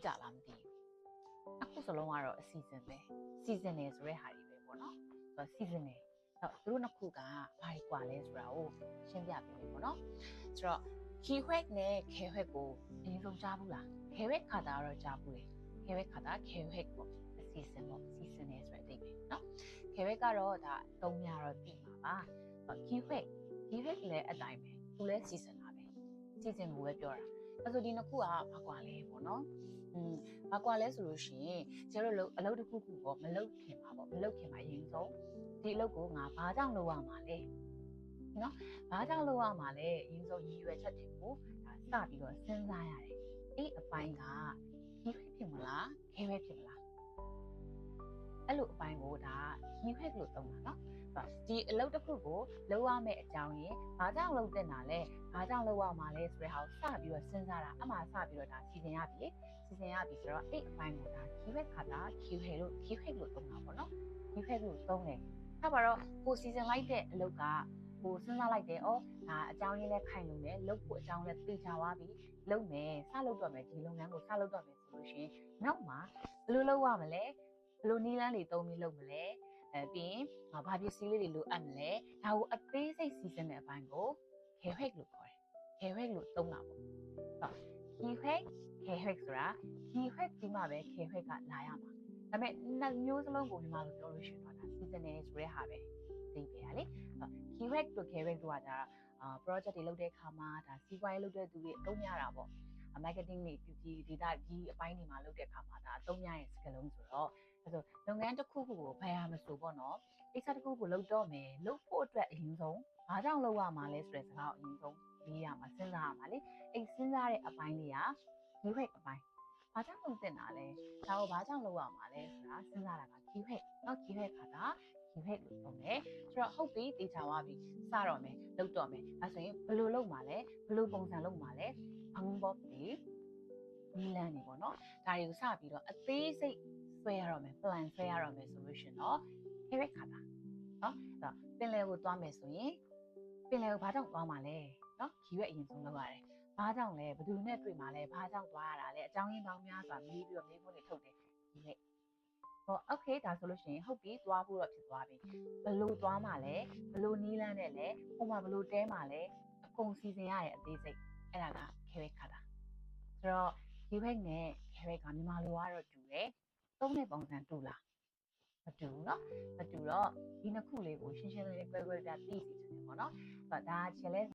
ကြလားမသိဘူးအခုစလုံးကတော့အစီအစဉ်ပဲစီဇန်နယ်ဆိုတဲ့ဟာတွေပဲပေါ့နော်ဆိုတော့စီဇန်နယ်သူတို့နှစ်ခုကဘာတွေကွာလဲဆိုတာကိုရှင်းပြပေးမယ်ပေါ့နော်ဆိုတော့ keyword နဲ့ keyword ကိုအရင်ဆုံးကြားဘူးလား keyword ခါတာကတော့ကြားဘူးတယ် keyword ခါတာ keyword ပေါ့အစီအစဉ်ပေါ့စီဇန်နယ်ဆိုတဲ့အဓိပ္ပာယ်နော် keyword ကတော့ဒါသုံးများတော့သိမှာပါkeyword လည်းအတိုင်းပဲသူလည်းစီဇန်တာပဲစီဇန်ကိုပဲပြောတာအဲ့ဆိုဒီနှစ်ခုကဘာကွာလဲပေါ့နော်ဘာကွာလဲဆိုလို့ရှိရင်ကျတို့အလုပ်တစ်ခုခုပေါ့မလုပ်ခင်ပါပေါ့မလုပ်ခင်မှာအရင်ဆုံးဒီအလုပ်ကိုငါဘာကြောင့်လုပ်ရမှာလဲနော်ဘာကြောင့်လုပ်ရမှာလဲအရင်ဆုံးရည်ရွယ်ချက်တွေကိုဒါစပြီးတော့စဉ်းစားရတယ်အဲ့အပိုင်းကkeywordဖြစ်မလား keyword ဖြစ်မလားအဲ့လိုအပိုင်းကိုဒါ keyword လို့သုံးတာနော်ဒီအလုပ်တစ်ခုကိုလုပ်ရမယ့်အကြောင်းရင်းဘာကြောင့်လုပ်တဲ့နာလဲဘာကြောင့်လုပ်ရမှာလဲဆိုတဲ့ဟာကိုစပြီးတော့စဉ်းစားတာအမှစပြီးတော့ဒါစီစဉ်ရပြီဆိုတော့အဲ့အပိုင်းကိုဒါ keyword ခါတာ keyword လို့သုံးတာပေါ့နော် keyword လို့သုံးတယ်အဲ့ပါတော့ကိုစီစဉ်လိုက်တဲ့အလုပ်ကကိုစဉ်းစားလိုက်တယ်ဒါအကြောင်းရင်းလဲခိုင်လုံတယ်လုပ်ဖို့အကြောင်းလဲသိချသွားပြီလုပ်မယ်စလုပ်တော့မယ်ဒီလုပ်ငန်းကိုစလုပ်တော့မယ်ဆိုလို့ရှိရင်နောက်မှာဘယ်လိုလုပ်ရမလဲဘယ်လိုနည်းလမ်းတွေသုံးပြီးလုပ်မလဲပြီးရင်ဘာပစ္စည်းလေးတွေလိုအပ်မလဲဒါကိုအသေးစိတ်စီစဉ်တဲ့အပိုင်းကို keyword လို့ခေါ်တယ် keyword လို့သုံးတာပေါ့keyword ဆိုတာ keyword ဒီမှာပဲ keyword ကလာရမှာဒါပေမဲ့နှစ်မျိုးစလုံးကိုဒီမှာလို့ပြောလို့ရှိရင်တော့ဒါ seasonal ဆိုတဲ့ဟာပဲအသိပဲလေkeyword တို့ keyword တို့ကဒါproject တွေလုပ်တဲ့အခါမှာဒါစီးပွားရေးလုပ်တဲ့သူတွေအသုံးရတာပေါ့marketing တွေဒီအပိုင်းတွေမှာလုပ်တဲ့အခါမှာဒါအသုံးရတဲ့စကားလုံးဆိုတော့အဲ့ဆိုလုပ်ငန်းတစ်ခုခုကိုဘယ်ဟာမဆိုပေါ့နော်ကိစ္စတစ်ခုကိုလုပ်တော့မယ်လုပ်ဖို့အတွက်အရင်ဆုံးဘာကြောင့်လုပ်ရမှာလဲဆိုတဲ့စကားကိုအရင်ဆုံးလေးရမှာစဉ်းစားရမှာလေအဲ့စဉ်းစားတဲ့အပိုင်းလေးက keyword အပိုင်းဘာကြောင့်လုပ်တင်တာလဲဒါကိုဘာကြောင့်လုပ်ရမှာလဲဆိုတာစဉ်းစားတာက keyword နော် keyword ခါတာ keyword လို့ပြောမယ်ဆိုတော့ဟုတ်ပြီတေချာသွားပြီစတော့မယ်လုပ်တော့မယ်အဲဆိုရင်ဘယ်လိုလုပ်မှာလဲဘယ်လိုပုံစံလုပ်မှာလဲဘုံဘော့တွေနီလန်းနေပေါ့နော်ဒါတွေကိုစပြီးတော့အသေးစိတ်ဆွဲရတော့မယ် plan ဆွဲရတော့မယ်ဆိုလို့ရှင်တော့ keyword ခါတာနော်ပင်လယ်ကိုသွားမယ်ဆိုရင်ပင်လယ်ကိုဘာကြောင့်သွားမှာလဲနော် keyword အရင်ဆုံးလုပ်ရတယ်ဘာကြောင့်လဲဘယ်သူနဲ့တွေ့မှာလဲဘာကြောင့်သွားရတာလဲအကြောင်းရင်းပေါင်းများစွာမေးပြီးတော့မေးခွန်းတွေထုတ်တယ်ဒီနေ့โอเคဒါဆိုလို့ရှိရင်ဟုတ်ပြီသွားဖို့တော့ဖြစ်သွားပြီဘယ်လိုသွားမှာလဲဘယ်လိုနီးလန်းနဲ့လဲဟိုမှာဘယ်လိုတဲမှာလဲအကုန်စီစဉ်ရတယ်အသေးစိတ်အဲ့ဒါက keyword ခါတာဆိုတော့ keyword နဲ့ keyword ကမြန်မာလိုကတော့တူတယ်သုံးတဲ့ပုံစံတူလားမတူဘူးเนาะမတူတော့ဒီနှစ်ခုလေးကိုရှင်းရှင်းလင်းလင်းကွဲကွဲပြားသိစေချင်တယ်ပေါ့နော်ဒါချင်လဲ